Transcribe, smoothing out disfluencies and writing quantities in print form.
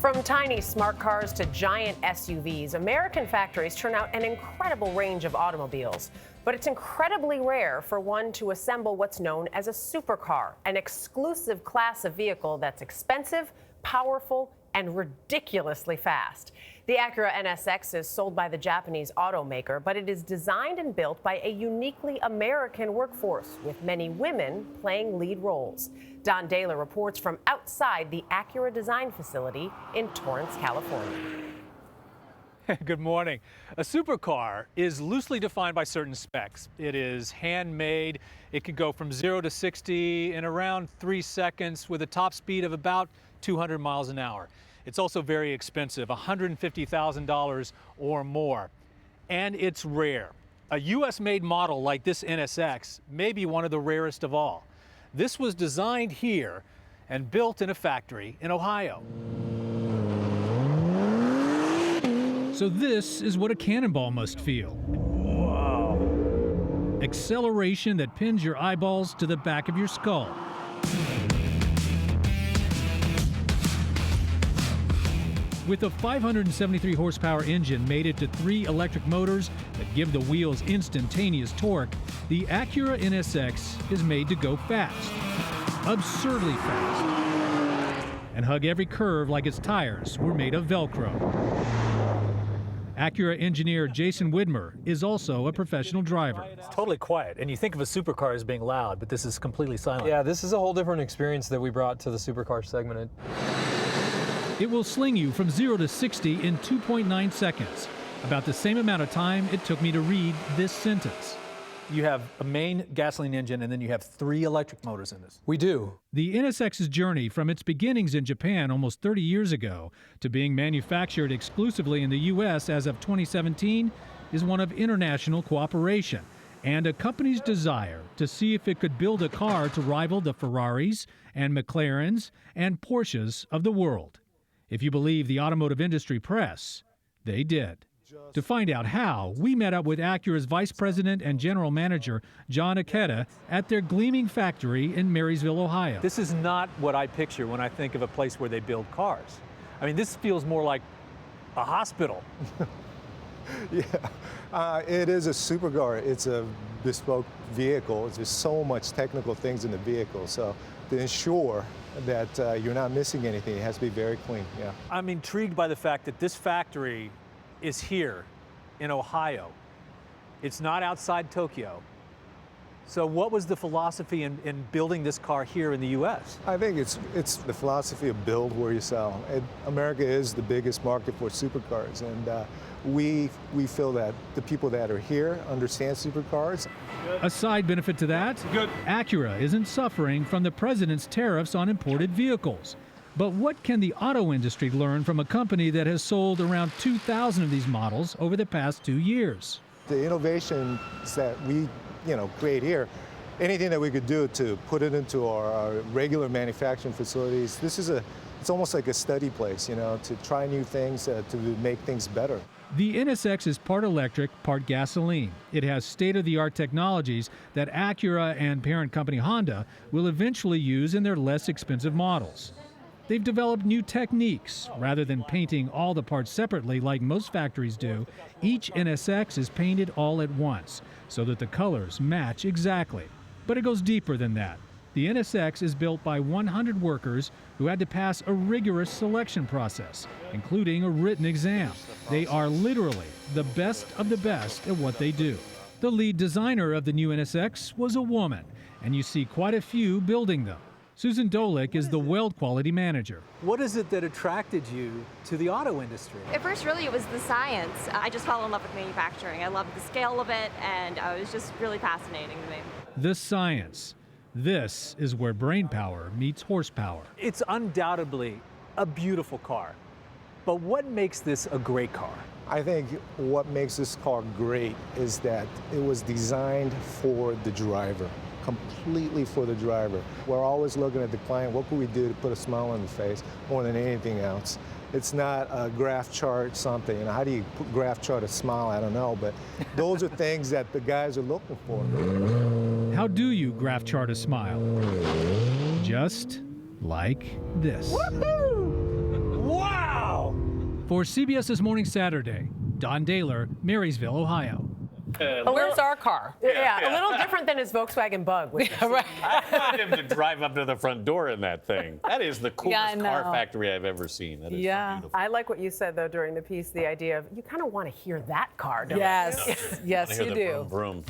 From tiny smart cars to giant SUVs, American factories turn out an incredible range of automobiles. But it's incredibly rare for one to assemble what's known as a supercar, an exclusive class of vehicle that's expensive, powerful, and ridiculously fast. The Acura NSX is sold by the Japanese automaker, but it is designed and built by a uniquely American workforce, with many women playing lead roles. Don Dahler reports from outside the Acura design facility in Torrance, California. Good morning. A supercar is loosely defined by certain specs. It is handmade. It can go from 0 to 60 in around 3 seconds with a top speed of about 200 miles an hour. It's also very expensive, $150,000 or more. And it's rare. A US-made model like this NSX may be one of the rarest of all. This was designed here and built in a factory in Ohio. So this is what a cannonball must feel. Wow. Acceleration that pins your eyeballs to the back of your skull. With a 573 horsepower engine mated to 3 electric motors that give the wheels instantaneous torque, the Acura NSX is made to go fast. Absurdly fast. And hug every curve like its tires were made of Velcro. Acura engineer Jason Widmer is also a professional driver. It's totally quiet, and you think of a supercar as being loud, but this is completely silent. Yeah, this is a whole different experience that we brought to the supercar segment. It will sling you from 0 to 60 in 2.9 seconds, about the same amount of time it took me to read this sentence. You have a main gasoline engine, and then you have 3 electric motors in this. We do. The NSX's journey from its beginnings in Japan almost 30 years ago to being manufactured exclusively in the U.S. as of 2017 is one of international cooperation and a company's desire to see if it could build a car to rival the Ferraris and McLarens and Porsches of the world. If you believe the automotive industry press, they did. To find out how, we met up with Acura's Vice President and General Manager, John Ikeda, at their gleaming factory in Marysville, Ohio. This is not what I picture when I think of a place where they build cars. I mean, this feels more like a hospital. Yeah, it is a supercar. It's a bespoke vehicle. There's so much technical things in the vehicle. So to ensure that you're not missing anything, it has to be very clean, yeah. I'm intrigued by the fact that this factory is here in Ohio. It's not outside Tokyo. So what was the philosophy in building this car here in the U.S.? I think it's the philosophy of build where you sell. America is the biggest market for supercars, and we feel that the people that are here understand supercars. A side benefit to that, Acura isn't suffering from the president's tariffs on imported vehicles. But what can the auto industry learn from a company that has sold around 2,000 of these models over the past 2 years? The innovations that we create here, anything that we could do to put it into our regular manufacturing facilities, it's almost like a study place, to try new things, to make things better. The NSX is part electric, part gasoline. It has state-of-the-art technologies that Acura and parent company Honda will eventually use in their less expensive models. They've developed new techniques. Rather than painting all the parts separately like most factories do, each NSX is painted all at once so that the colors match exactly. But it goes deeper than that. The NSX is built by 100 workers who had to pass a rigorous selection process, including a written exam. They are literally the best of the best at what they do. The lead designer of the new NSX was a woman, and you see quite a few building them. Susan Dolick is the weld quality manager. What is it that attracted you to the auto industry? At first, really, it was the science. I just fell in love with manufacturing. I loved the scale of it, and it was just really fascinating to me. The science. This is where brain power meets horsepower. It's undoubtedly a beautiful car. But what makes this a great car? I think what makes this car great is that it was designed for the driver. Completely for the driver. We're always looking at the client, what can we do to put a smile on the face more than anything else? It's not a graph chart something. How do you graph chart a smile? I don't know, but those are things that the guys are looking for. How do you graph chart a smile? Just like this. Woohoo! Wow! For CBS This Morning Saturday, Don Dahler, Marysville, Ohio. Where's our car? Yeah, a little different than his Volkswagen Bug. Which Right. I want him to drive up to the front door in that thing. That is the Yeah, I coolest car know. factory I've ever seen. That is so Yeah. beautiful. I like what you said, though, during the piece, the idea of you kind of want to hear that car, don't you? Yes, yes, I hear you the do. vroom, vroom.